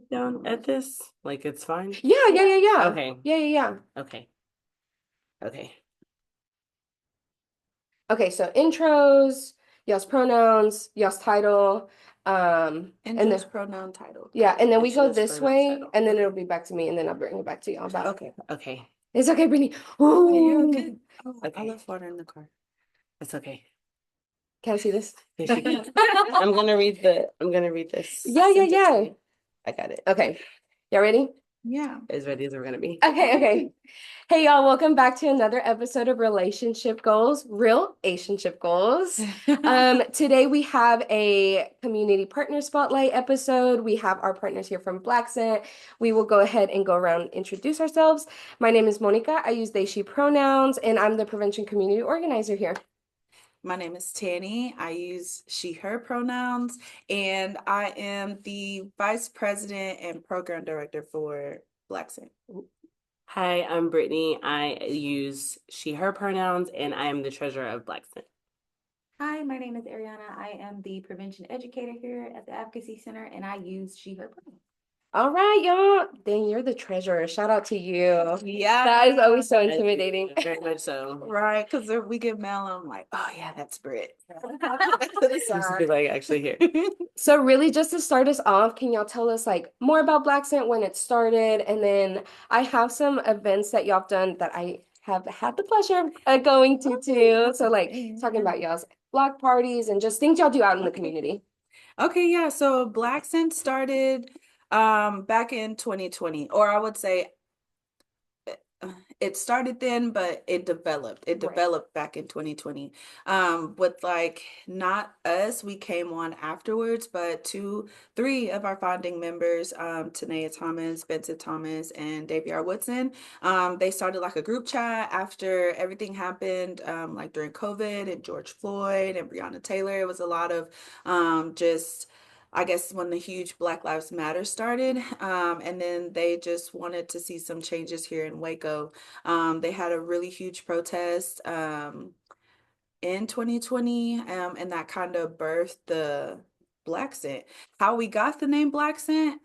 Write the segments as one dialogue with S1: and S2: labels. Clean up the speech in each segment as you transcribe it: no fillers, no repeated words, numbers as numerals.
S1: down at this? Like it's fine?
S2: Yeah.
S1: Okay.
S2: Yeah.
S1: Okay. Okay.
S2: Okay, so intros, y'all's pronouns, y'all's title, and
S3: Intros,
S2: then
S3: pronoun, title.
S2: yeah, and then we go
S1: Intros,
S2: this
S1: pronouns,
S2: way,
S1: title.
S2: and then it'll be back to me, and then I'll bring it back to y'all. But
S3: Okay.
S1: Okay.
S2: it's okay, Brittany.
S3: Yeah, you're
S2: Ooh.
S3: okay. Oh, I
S1: Okay.
S3: left water in the car.
S1: It's okay.
S2: Can I see this?
S1: There she goes. I'm gonna read this.
S2: Yeah.
S1: I got it.
S2: Okay, y'all ready?
S3: Yeah.
S1: As ready as we're gonna be.
S2: Okay. Hey y'all, welcome back to another episode of Relationship Goals, Real-ationship Goals. Today we have a community partner spotlight episode. We have our partners here from Blaccent. We will go ahead and go around and introduce ourselves. My name is Monica. I use they, she pronouns, and I'm the prevention community organizer here.
S3: My name is Tanny. I use she, her pronouns, and I am the vice president and program director for Blaccent.
S1: Hi, I'm Brittany. I use she, her pronouns, and I am the treasurer of Blaccent.
S4: Hi, my name is Ariana. I am the prevention educator here at the Advocacy Center, and I use she, her pronouns.
S2: All right, y'all. Then you're the treasurer. Shout out to you.
S3: Yeah.
S2: That is always so intimidating.
S1: Very much so.
S3: Right, because if we get mail, I'm like, oh yeah, that's Brit.
S1: Used to be like actually here.
S2: So really just to start us off, can y'all tell us like more about Blaccent, when it started? And then I have some events that y'all have done that I have had the pleasure of going to too. So like talking about y'all's block parties and just things y'all do out in the community.
S3: Okay, yeah. So Blaccent started back in 2020, or I would say it started then, but it developed. It
S2: Right.
S3: developed back in 2020. With like not us, we came on afterwards, but three of our founding members, Tanea Thomas, Vincent Thomas, and Davey Woodson, they started like a group chat after everything happened, like during COVID and George Floyd and Breonna Taylor. It was a lot of just I guess when the huge Black Lives Matter started, and then they just wanted to see some changes here in Waco. They had a really huge protest in 2020, and that kind of birthed the Blaccent. How we got the name Blaccent,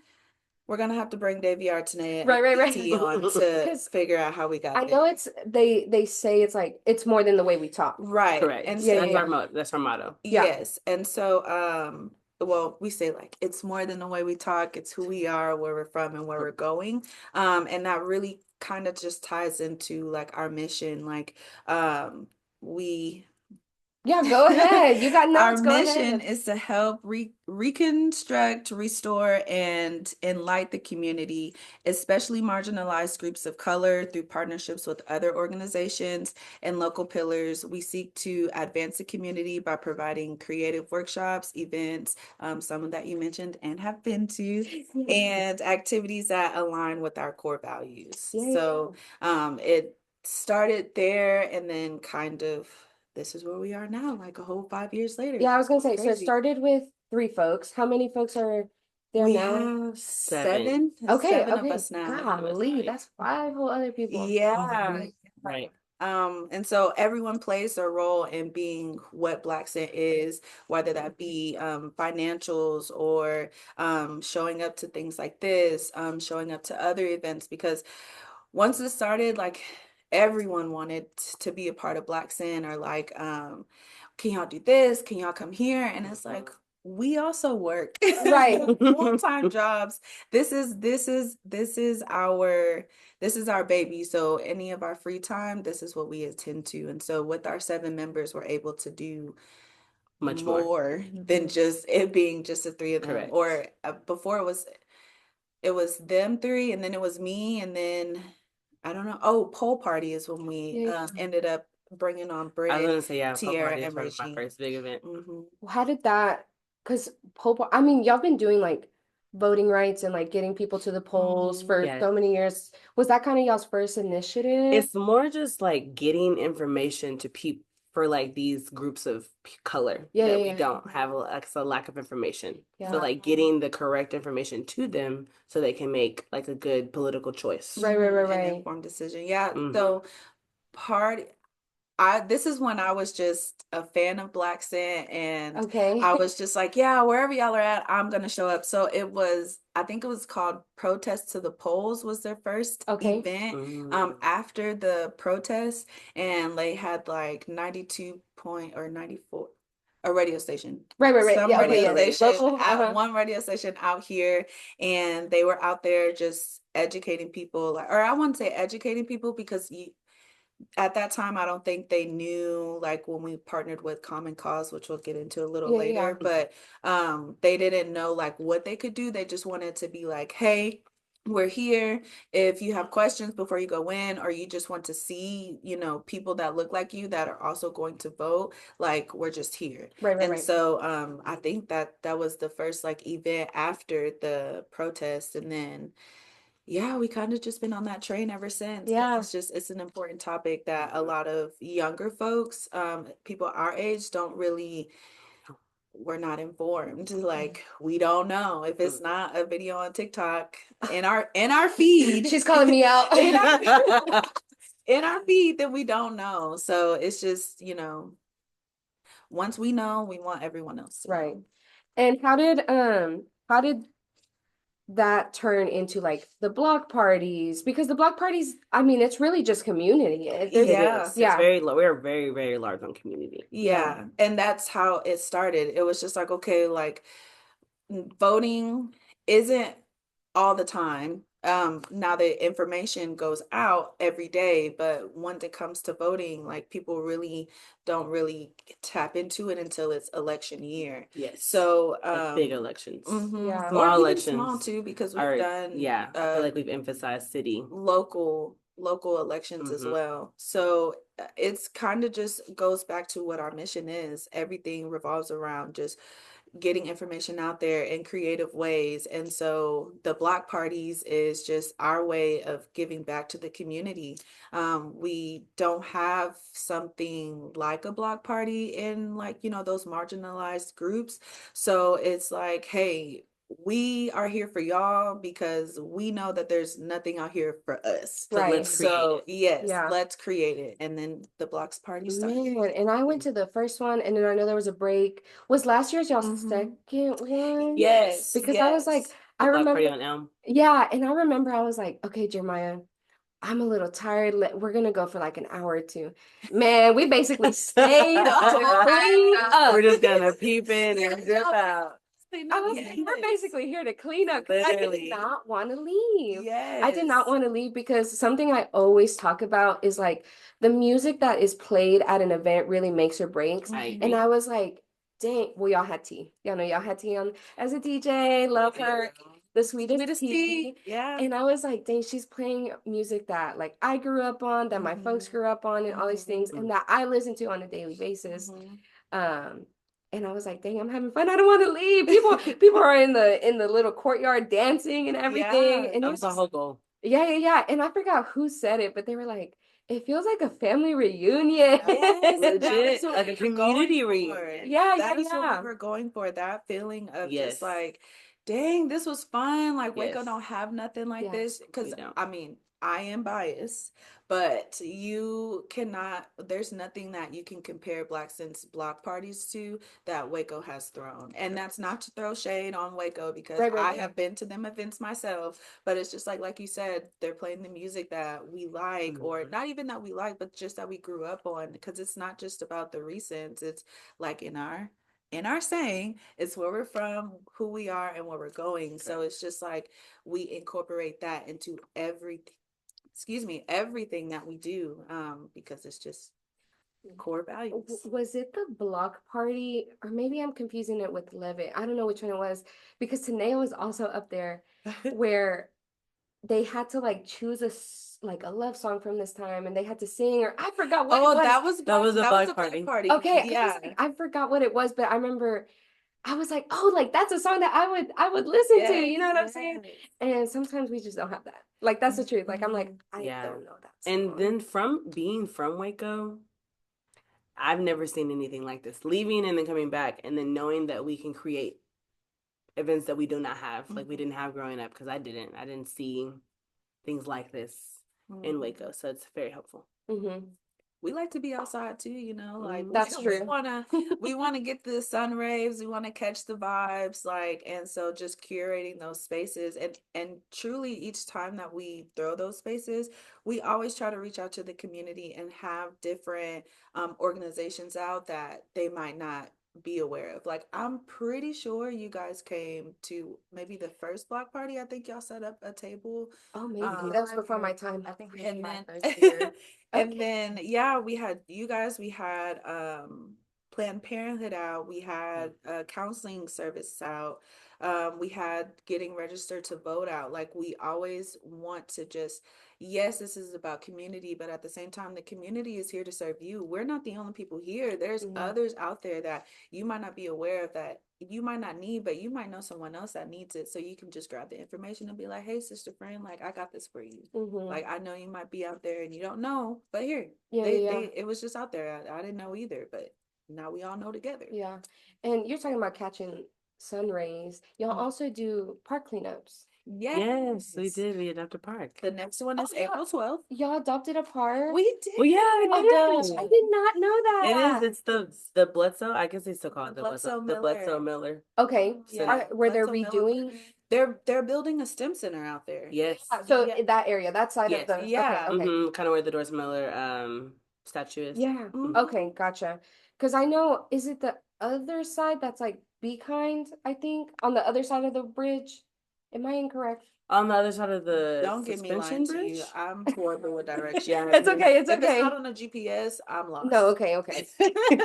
S3: we're gonna have to bring Davey Artene
S2: Right.
S3: T on to figure out how we got
S2: I
S3: there.
S2: know they say it's like it's more than the way we talk.
S3: Right.
S1: Correct.
S3: And
S2: Yeah,
S3: so
S1: That's
S2: yeah.
S1: that's our motto.
S2: Yeah.
S3: yes. And so well, we say like it's more than the way we talk, it's who we are, where we're from, and where we're going. And that really kind of just ties into like our mission. Like we
S2: Yeah, go ahead. You got
S3: our
S2: notes, go
S3: mission
S2: ahead.
S3: is to help reconstruct, restore, and enlighten the community, especially marginalized groups of color, through partnerships with other organizations and local pillars. We seek to advance the community by providing creative workshops, events, some of that you mentioned and have been to, and activities that align with our core values.
S2: Yeah.
S3: So it started there, and then kind of this is where we are now, like a whole 5 years later.
S2: Yeah, I was gonna say, so it
S3: Crazy.
S2: started with 3 folks. How many folks are there
S3: We
S2: now?
S3: have
S1: Seven.
S2: Okay,
S3: of us now.
S2: Golly, that's 5 whole other people.
S3: Yeah.
S1: Right.
S3: And so everyone plays their role in being what Blaccent is, whether that be financials or showing up to things like this, showing up to other events, because once it started, like everyone wanted to be a part of Blaccent, or like, can y'all do this? Can y'all come here? And it's like, we also work
S2: Right.
S3: full-time jobs. This is our baby. So any of our free time, this is what we attend to. And so with our 7 members, we're able to do
S1: Much more.
S3: more than just it being just the three of them.
S1: Correct.
S3: Or before it was them three, and then it was me, and then I don't know. Oh, pole party is when we ended up bringing on
S1: I was
S3: Brit,
S1: gonna say, yeah, pole
S3: Tiara,
S1: party
S3: and
S1: is one of my
S3: Regine.
S1: first big event.
S2: How did that, because I mean, y'all been doing like voting rights and like getting people to the polls for
S1: Yeah.
S2: so many years. Was that kind of y'all's first initiative?
S1: It's more just like getting information to people for like these groups of color
S2: Yeah,
S1: that
S2: yeah,
S1: we
S2: yeah.
S1: don't have a lack of information.
S2: Yeah.
S1: So like getting the correct information to them so they can make like a good political choice.
S2: Right.
S3: An informed decision. Yeah. So part this is when I was just a fan of Blaccent, and
S2: Okay.
S3: I was just like, yeah, wherever y'all are at, I'm gonna show up. So I think it was called Protest to the Polls was their first
S2: Okay.
S3: event
S1: Mm.
S3: after the protest, and they had like 92 point or 94 a radio station.
S2: Right.
S3: Some
S2: Yeah, okay,
S3: radio
S2: yeah.
S3: station
S2: Local,
S3: one radio station out here, and they were out there just educating people, like, or I wouldn't say educating people because at that time, I don't think they knew, like when we partnered with Common Cause, which we'll get into a little
S2: Yeah, yeah.
S3: later, but they didn't know like what they could do. They just wanted to be like, hey, we're here. If you have questions before you go in, or you just want to see, people that look like you that are also going to vote, like we're just here. And
S2: Right.
S3: so I think that was the first like event after the protest, and then yeah, we kind of just been on that train ever since. 'Cause
S2: Yeah.
S3: it's an important topic that a lot of younger folks, people our age we're not informed. Like we don't know if it's not a video on TikTok in our feed.
S2: She's calling me out.
S3: in our, in our feed, then we don't know. So it's just, once we know, we want everyone else to
S2: Right.
S3: know.
S2: And how did that turn into like the block parties? Because the block parties, I mean, it's really just community. There's,
S1: It
S3: Yeah.
S1: is.
S2: yeah.
S1: It's very low. We're very, very large on community.
S3: Yeah. And that's how it started. It was just like, okay, like voting isn't all the time. Now the information goes out every day, but once it comes to voting, like people really don't really tap into it until it's election year.
S1: Yes.
S3: So
S1: Like big elections.
S2: Yeah.
S3: or
S1: Small
S3: even
S1: elections
S3: small too, because we've
S1: are,
S3: done
S1: yeah, I feel like we've emphasized city.
S3: local elections as well. So it's kind of just goes back to what our mission is. Everything revolves around just getting information out there in creative ways. And so the block parties is just our way of giving back to the community. We don't have something like a block party in like, those marginalized groups. So it's like, hey, we are here for y'all because we know that there's nothing out here for us.
S1: So
S2: Right.
S1: let's create
S3: So
S1: it.
S3: yes,
S2: Yeah.
S3: let's create it. And then the blocks party started.
S2: Man, and I went to the first one, and then I know there was a break. Was last year's y'all's
S3: Mhm.
S2: second one?
S3: Yes,
S2: Because I was like,
S3: yes.
S2: I
S1: The block party
S2: remember,
S1: on Elm.
S2: yeah, and I remember I was like, okay, Jeremiah, I'm a little tired. We're gonna go for like an hour or two. Man, we basically stayed to clean up.
S1: We're just gonna peep in and dip out.
S2: I was like, we're basically here to clean up. 'Cause I did
S1: Literally.
S2: not want to leave.
S3: Yes.
S2: I did not want to leave because something I always talk about is like the music that is played at an event really makes or breaks.
S1: I
S2: And
S1: agree.
S2: I was like, dang, well, y'all had tea. Y'all know y'all had tea on as a DJ. Love her. The sweetest tea.
S3: Yeah.
S2: And I was like, dang, she's playing music that like I grew up on, that my folks grew up on, and all these things, and that I listen to on a daily basis. And I was like, dang, I'm having fun. I don't want to leave. People are in the little courtyard dancing and everything.
S3: Yeah,
S2: And it
S1: That
S2: was
S1: was the whole goal.
S2: yeah. And I forgot who said it, but they were like, it feels like a family reunion.
S3: Yes, that
S1: Legit,
S3: is what
S1: like a
S3: we were going
S1: community
S3: for.
S1: reunion.
S2: Yeah,
S3: That is what
S2: yeah.
S3: we were going for. That feeling of
S1: Yes.
S3: just like, dang, this was fun. Like Waco
S1: Yes.
S3: don't have nothing like
S2: Yeah,
S3: this. Because
S1: we don't.
S3: I mean, I am biased, but you cannot, there's nothing that you can compare Blaccent's block parties to that Waco has thrown. And that's not to throw shade on Waco because
S2: Right.
S3: I have been to them events myself, but it's just like you said, they're playing the music that we like, or not even that we like, but just that we grew up on, because it's not just about the recents. It's like in our saying, it's where we're from, who we are, and where we're going. So it's just like we incorporate that into everything that we do, because it's just core values.
S2: Was it the block party, or maybe I'm confusing it with Levitt? I don't know which one it was, because Tanea was also up there where they had to like choose like a love song from this time, and they had to sing, or I forgot what it
S3: Oh,
S2: was.
S3: that was
S1: That was a
S3: that
S1: block
S3: was a
S1: party.
S3: party.
S2: Okay,
S3: Yeah.
S2: I forgot what it was, but I remember I was like, oh, like that's a song that I would listen to, you know what I'm saying?
S3: Yes.
S2: And sometimes we just don't have that. Like that's the truth. Like I'm like, I
S1: Yeah.
S2: don't know that song.
S1: And then from being from Waco, I've never seen anything like this. Leaving and then coming back, and then knowing that we can create events that we do not have, like we didn't have growing up, because I didn't see things like this in Waco. So it's very helpful.
S3: we like to be outside too, you know, like
S2: That's
S3: we
S2: true.
S3: wanna get the sun rays, we want to catch the vibes, like, and so just curating those spaces, and truly each time that we throw those spaces, we always try to reach out to the community and have different organizations out that they might not be aware of. Like, I'm pretty sure you guys came to maybe the first block party. I think y'all set up a table.
S2: Oh, maybe
S3: Um,
S2: that was before my time.
S4: I think we
S3: and
S4: did my
S3: then
S4: first year.
S3: and
S2: Okay.
S3: then yeah, we had you guys, we had Planned Parenthood out, we had counseling service out, we had getting registered to vote out. Like, we always want to just, yes, this is about community, but at the same time, the community is here to serve you. We're not the only people here. There's others out there that you might not be aware of, that you might not need, but you might know someone else that needs it. So you can just grab the information and be like, hey, sister friend, like, I got this for you. Like, I know you might be out there and you don't know, but here,
S2: Yeah,
S3: they it was just out there. I didn't know either, but now we all know together.
S2: yeah. And you're talking about catching sun rays. Y'all also do park cleanups.
S1: Yes, we
S3: Yes.
S1: did. We adopted Park.
S3: The next one is
S2: Oh, yeah.
S3: April 12th.
S2: Y'all adopted a park?
S3: We did.
S1: Well, yeah, we
S2: Oh my
S1: did.
S2: gosh, I did not know
S1: It
S2: that.
S1: is. It's the Bledsoe. I guess they still call it
S3: The
S1: the Bledsoe.
S3: Bledsoe
S1: The Bledsoe
S3: Miller.
S1: Miller.
S2: Okay.
S3: Yeah,
S2: Where they're
S3: Bledsoe Miller.
S2: redoing?
S3: They're building a STEM center out there.
S1: Yes.
S2: So
S3: Yeah.
S2: in that area, that side of
S1: Yes.
S2: the, okay,
S3: Yeah.
S2: okay.
S1: Kind of where the Doris Miller statue is.
S2: Yeah.
S3: Mhm.
S2: Okay, gotcha. Because I know, is it the other side that's like Be Kind, I think, on the other side of the bridge? Am I incorrect?
S1: On the other side of the
S3: Don't get me lying
S1: suspension
S3: to
S1: bridge.
S3: you. I'm horrible with directions.
S1: Yeah.
S2: It's okay, it's
S3: If it's
S2: okay.
S3: not on a GPS, I'm lost.
S2: No, okay, okay.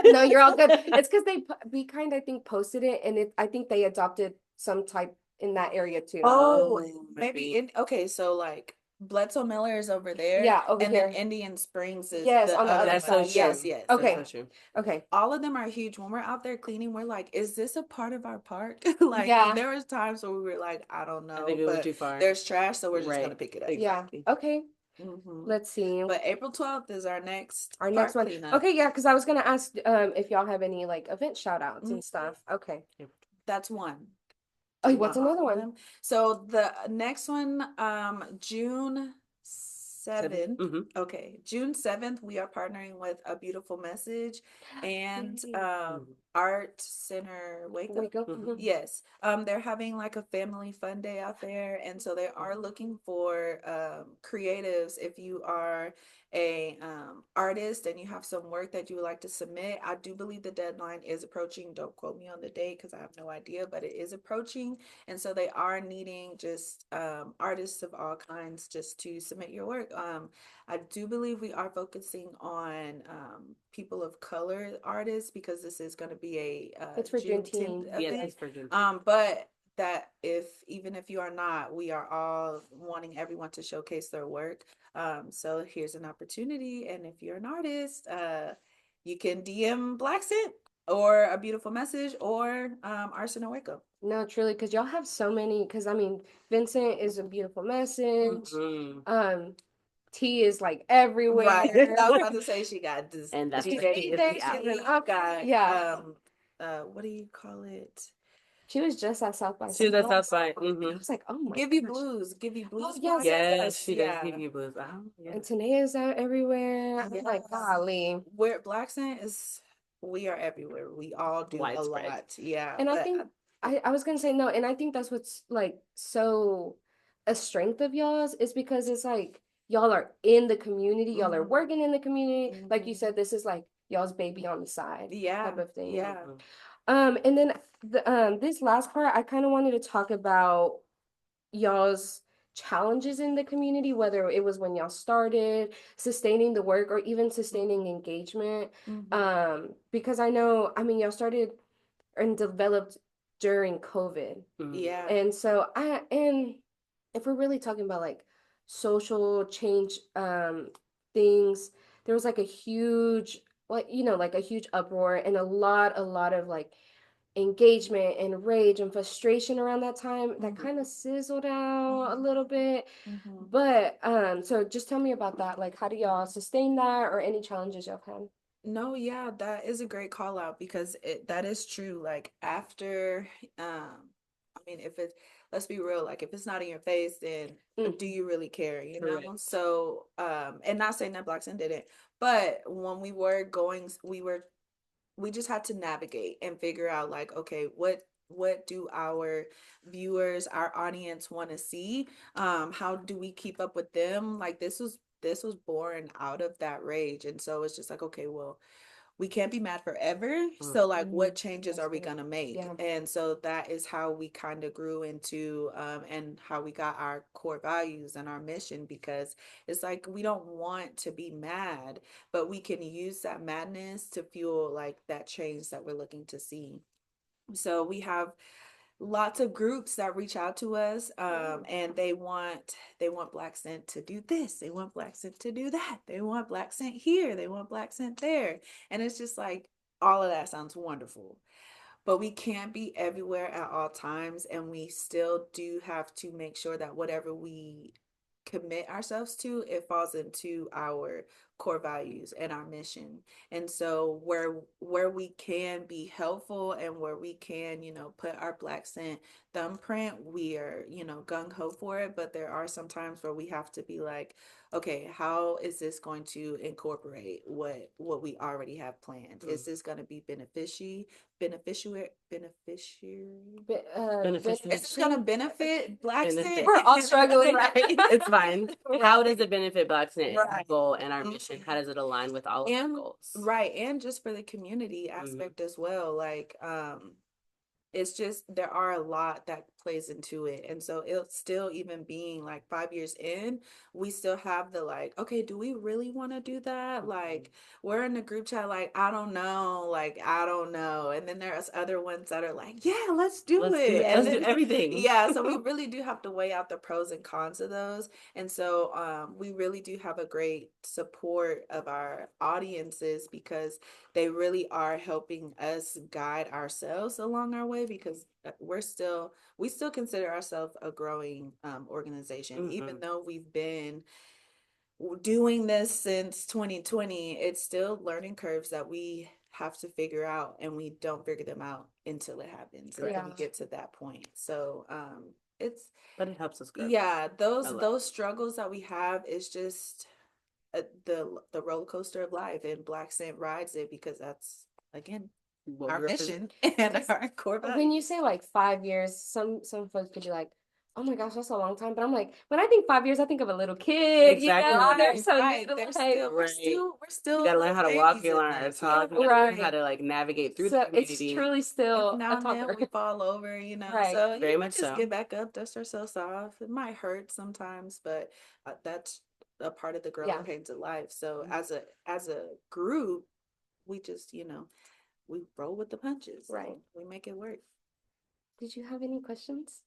S2: No, you're all good. It's because Be Kind, I think, posted it, and I think they adopted some type in that area too.
S3: Oh,
S1: maybe.
S3: maybe okay, so like Bledsoe Miller is over there,
S2: Yeah, over
S3: and then
S2: here.
S3: Indian Springs is
S2: Yes,
S3: the
S2: on the other
S1: That's so
S2: side.
S1: true.
S3: Yes, yes.
S2: Okay.
S1: That's so true.
S2: Okay.
S3: All of them are huge. When we're out there cleaning, we're like, is this a part of our park? Like,
S2: Yeah.
S3: there was times where we were like, I don't know,
S1: I think we went
S3: but
S1: too far.
S3: there's trash, so we're just gonna
S1: Right.
S3: pick it up.
S2: Yeah.
S1: Exactly.
S2: Okay.
S3: Mhm.
S2: Let's see.
S3: But April 12th is our next
S2: Our
S3: park
S2: next one.
S3: cleanup.
S2: Okay, yeah, because I was gonna ask if y'all have any like event shout outs and stuff. Okay.
S3: That's one.
S2: Oh,
S3: Do you
S2: what's
S3: want all
S2: another
S3: of
S2: one?
S3: them? So the next one, June 7th. Okay, June 7th, we are partnering with A Beautiful Message and Art Center Waco.
S2: Waco. Mhm.
S3: Yes. They're having like a family fun day out there, and so they are looking for creatives. If you are a artist and you have some work that you would like to submit, I do believe the deadline is approaching. Don't quote me on the date because I have no idea, but it is approaching, and so they are needing just artists of all kinds just to submit your work. I do believe we are focusing on people of color artists because this is going to be a
S2: It's for
S3: Juneteenth
S2: Juneteenth.
S1: Yes,
S3: event.
S1: it's for Juneteenth.
S3: But that even if you are not, we are all wanting everyone to showcase their work. So here's an opportunity, and if you're an artist, you can DM Blaccent or A Beautiful Message or Arsenal Waco.
S2: No, truly, because y'all have so many. Because I mean, Vincent is A Beautiful Message. T is like everywhere.
S3: Right. I was about to say she got this.
S1: And that's
S3: she's
S1: the
S3: she's
S1: T.
S3: got
S2: Yeah.
S3: what do you call it?
S2: She was just at South by
S1: She was at
S2: Southwest.
S1: South by.
S2: I was like, oh my
S3: Give you
S2: gosh.
S3: blues. Give you blues.
S2: Oh, yes,
S1: Yes, she does
S3: Yeah.
S1: give you blues. Oh, yeah.
S2: And Tanea's out everywhere. I'm like,
S3: Yes.
S2: golly.
S3: Where Blaccent is, we are everywhere. We all do a
S1: Widespread.
S3: lot. Yeah.
S2: And I
S3: but
S2: think I was gonna say no, and I think that's what's like so a strength of y'all's is because it's like y'all are in the community, y'all are working in the community. Like you said, this is like y'all's baby on the side
S3: yeah.
S2: type of thing.
S3: Yeah.
S2: And then this last part, I kind of wanted to talk about y'all's challenges in the community, whether it was when y'all started, sustaining the work, or even sustaining engagement. Because I know, I mean, y'all started and developed during COVID.
S3: Yeah.
S2: And so and if we're really talking about like social change things, there was like a huge like like a huge uproar and a lot of like engagement and rage and frustration around that time that kind of sizzled out a little bit. But so just tell me about that. Like, how do y'all sustain that, or any challenges y'all had?
S3: No, yeah, that is a great call out because that is true. Like after mean, if it's, let's be real, like if it's not in your face, then do you really care, you know?
S1: Correct.
S3: So, and not saying that Blaccent didn't, but when we were going, we just had to navigate and figure out like, okay, what do our viewers, our audience want to see? How do we keep up with them? Like this was born out of that rage. And so it's just like, okay, well, we can't be mad forever. So like what changes
S2: That's
S3: are we
S2: good.
S3: gonna make?
S2: Yeah.
S3: And so that is how we kind of grew into and how we got our core values and our mission, because it's like we don't want to be mad, but we can use that madness to fuel like that change that we're looking to see. So we have lots of groups that reach out to us, and they want Blaccent to do this, they want Blaccent to do that, they want Blaccent here, they want Blaccent there, and it's just like all of that sounds wonderful, but we can't be everywhere at all times, and we still do have to make sure that whatever we commit ourselves to, it falls into our core values and our mission. And so where we can be helpful and where we can, put our Blaccent thumbprint, we are, gung-ho for it. But there are some times where we have to be like, okay, how is this going to incorporate what we already have planned? Is this going to be beneficiary?
S1: Beneficial.
S3: Is this gonna benefit Blaccent?
S1: Benefit.
S2: We're all struggling.
S3: Right.
S1: It's fine. How does it benefit Blaccent
S3: Right.
S1: goal and our mission? How does it align with all of our
S3: And
S1: goals?
S3: right, and just for the community aspect as well. Like, it's just there are a lot that plays into it, and so it's still, even being like 5 years in, we still have the like, okay, do we really want to do that? Like, we're in the group chat like, I don't know, and then there's other ones that are like, yeah, let's do
S1: Let's
S3: it,
S1: do,
S3: and
S1: let's do
S3: then
S1: everything.
S3: yeah, so we really do have to weigh out the pros and cons of those. And so we really do have a great support of our audiences, because they really are helping us guide ourselves along our way, because we still consider ourselves a growing organization, even though we've been doing this since 2020. It's still learning curves that we have to figure out, and we don't figure them out until it happens, until we get to that point. So it's
S1: But it helps us grow.
S3: yeah, those struggles that we have is just the roller coaster of life, and Blaccent rides it, because that's, again,
S1: What
S3: our
S1: we represent.
S3: mission and our core
S2: When
S3: values.
S2: you say like 5 years, some folks could be like, "Oh my gosh, that's a long time." But I'm like, when I think 5 years, I think of a little kid.
S1: Exactly.
S2: They're so
S3: Right.
S2: new to
S3: There's
S2: life.
S3: still, we're
S1: Right.
S3: still, we're still
S1: You gotta learn how to walk, you learn how to
S3: babies in
S1: talk,
S3: this.
S1: you
S3: Yeah.
S1: learn how to like navigate through the
S2: So it's
S1: community.
S2: truly still
S3: Every now
S2: a
S3: and then
S2: toddler.
S3: we fall over,
S2: Right.
S3: so
S1: Very
S3: you
S1: much
S3: just
S1: so.
S3: get back up, dust ourselves off. It might hurt sometimes, but that's a part of the growing pains of life. So as a group, we just, we roll with the punches.
S2: Right.
S3: And we make it work.
S2: Did you have any questions?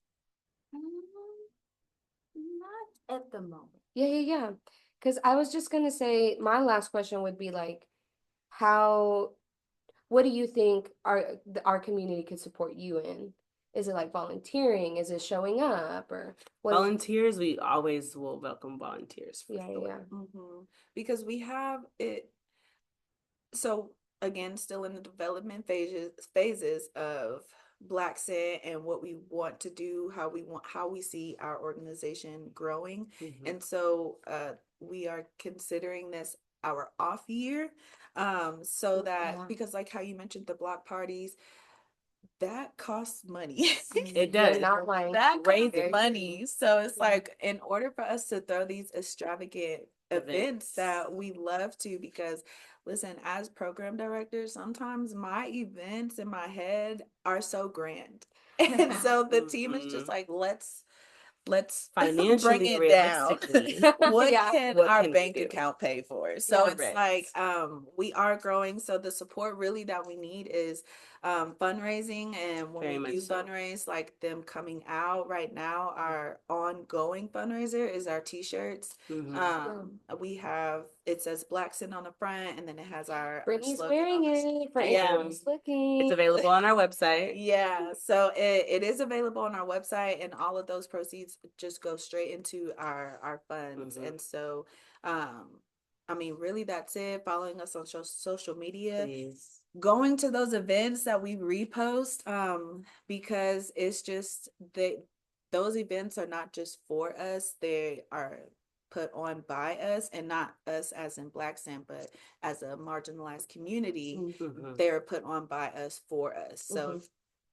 S4: Not at the moment.
S2: Yeah. Because I was just gonna say my last question would be like, what do you think our community could support you in? Is it like volunteering? Is it showing up, or what?
S1: Volunteers, we always will welcome volunteers for
S2: Yeah.
S1: sure.
S3: Because we have it. So again, still in the development phases of Blaccent and what we want to do, how we see our organization growing. And so we are considering this our off year, so that, because like how you mentioned the block parties, that costs money.
S1: It does.
S2: You're not lying.
S3: That
S1: Crazy.
S3: costs money. So it's like, in order for us to throw these extravagant events that we love to, because listen, as program directors, sometimes my events in my head are so grand. And so the team is just like, let's
S1: Financially,
S3: bring it down.
S1: realistically,
S3: What
S2: Yeah.
S3: can
S1: What
S3: our
S1: can we
S3: bank
S1: do?
S3: account pay for? So it's
S1: Correct.
S3: like we are growing. So the support really that we need is fundraising, and when
S1: Very
S3: we
S1: much
S3: do
S1: so.
S3: fundraise, like them coming out right now, our ongoing fundraiser is our t-shirts. We have, it says Blaccent on the front, and then it has our
S2: Brittany's
S3: slogan
S2: wearing
S3: on the
S2: it for
S3: Yeah.
S2: anyone who's looking.
S1: It's available on our website.
S3: Yeah, so it is available on our website, and all of those proceeds just go straight into our funds. And so I mean, really, that's it. Following us on social media.
S1: Please.
S3: going to those events that we repost, because it's just those events are not just for us, they are put on by us, and not us as in Blaccent, but as a marginalized community.
S1: Mhm.
S3: They're put on by us for us. So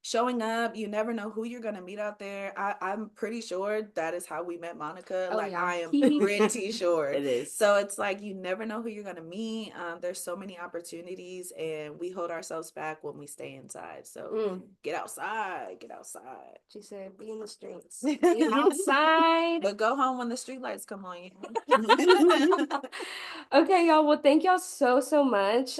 S3: showing up, you never know who you're gonna meet out there. I'm pretty sure that is how we met Monica.
S2: Oh,
S3: Like
S2: yeah.
S3: I am pretty sure.
S1: It is.
S3: So it's like you never know who you're gonna meet. There's so many opportunities, and we hold ourselves back when we stay inside. So get outside, get outside.
S2: She said, "Be in the streets, be outside."
S3: But go home when the street lights come on you.
S2: Okay, y'all. Well, thank y'all so much.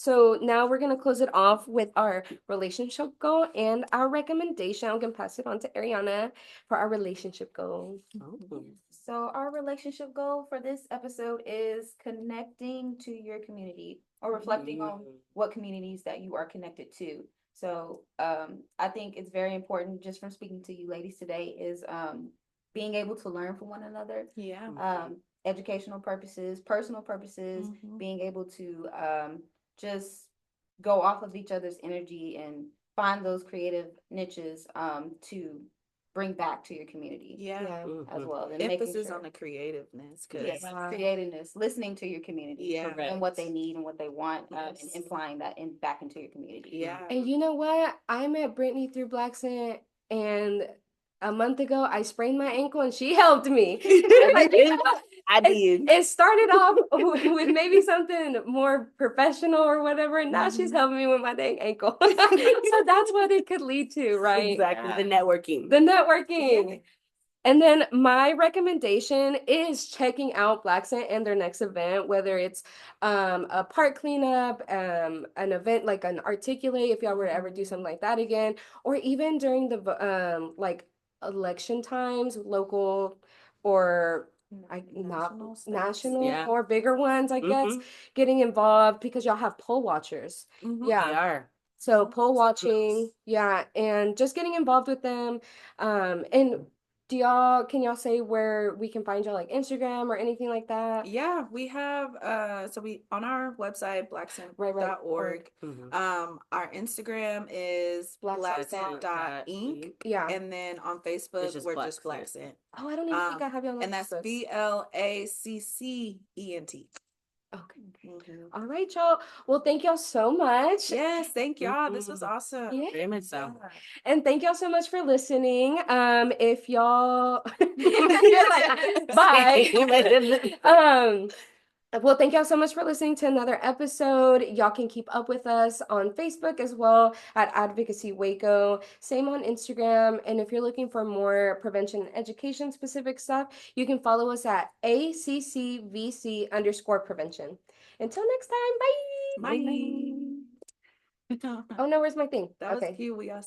S2: So now we're gonna close it off with our relationship goal and our recommendation. I'm gonna pass it on to Ariana for our relationship goal.
S1: Oh.
S4: So our relationship goal for this episode is connecting to your community, or reflecting on what communities that you are connected to. So I think it's very important, just from speaking to you ladies today, is being able to learn from one another.
S3: Yeah.
S4: Educational purposes, personal purposes,
S3: Mhm.
S4: being able to just go off of each other's energy and find those creative niches to bring back to your community
S3: Yeah.
S4: as well. And making
S3: Emphasis
S4: sure,
S3: on the creativeness,
S4: yes,
S3: because
S4: creativeness, listening to your community,
S3: yeah.
S4: and what they need and what they want, and
S3: Yes.
S4: implying that back into your community.
S3: Yeah.
S2: And you know what? I met Brittany through Blaccent, and a month ago I sprained my ankle, and she helped me. Like, you know,
S1: I did.
S2: it started off with maybe something more professional or whatever, and now she's helping me with my dang ankle. So that's what it could lead to, right?
S1: Exactly. The networking.
S2: The networking. And then my recommendation is checking out Blaccent and their next event, whether it's a park cleanup, an event like an Articulate, if y'all were to ever do something like that again, or even during the like election times, local or not national
S1: Yeah.
S2: or bigger ones, I guess, getting involved because y'all have poll watchers.
S1: They
S2: Yeah.
S1: are.
S2: So poll watching, yeah, and just getting involved with them. And can y'all say where we can find y'all, like Instagram or anything like that?
S3: Yeah, we have so we on our website blaccent.org. Our Instagram is blaccent.inc.
S2: Yeah.
S3: And then on Facebook
S1: just
S3: we're just
S1: Blaccent.
S3: Blaccent.
S2: Oh, I don't even think I have y'all on
S3: And that's
S2: Facebook.
S3: BLACCENT.
S2: Okay. All right, y'all. Well, thank y'all so much.
S3: Yes, thank y'all. This was awesome.
S2: Yeah.
S1: Very much so.
S2: And thank y'all so much for listening. If y'all you're like, bye. Well, thank y'all so much for listening to another episode. Y'all can keep up with us on Facebook as well at Advocacy Waco. Same on Instagram. And if you're looking for more prevention and education specific stuff, you can follow us at ACCVC_prevention. Until next time, bye.
S3: Bye.
S2: Oh no, where's my thing?
S3: That was cute. We all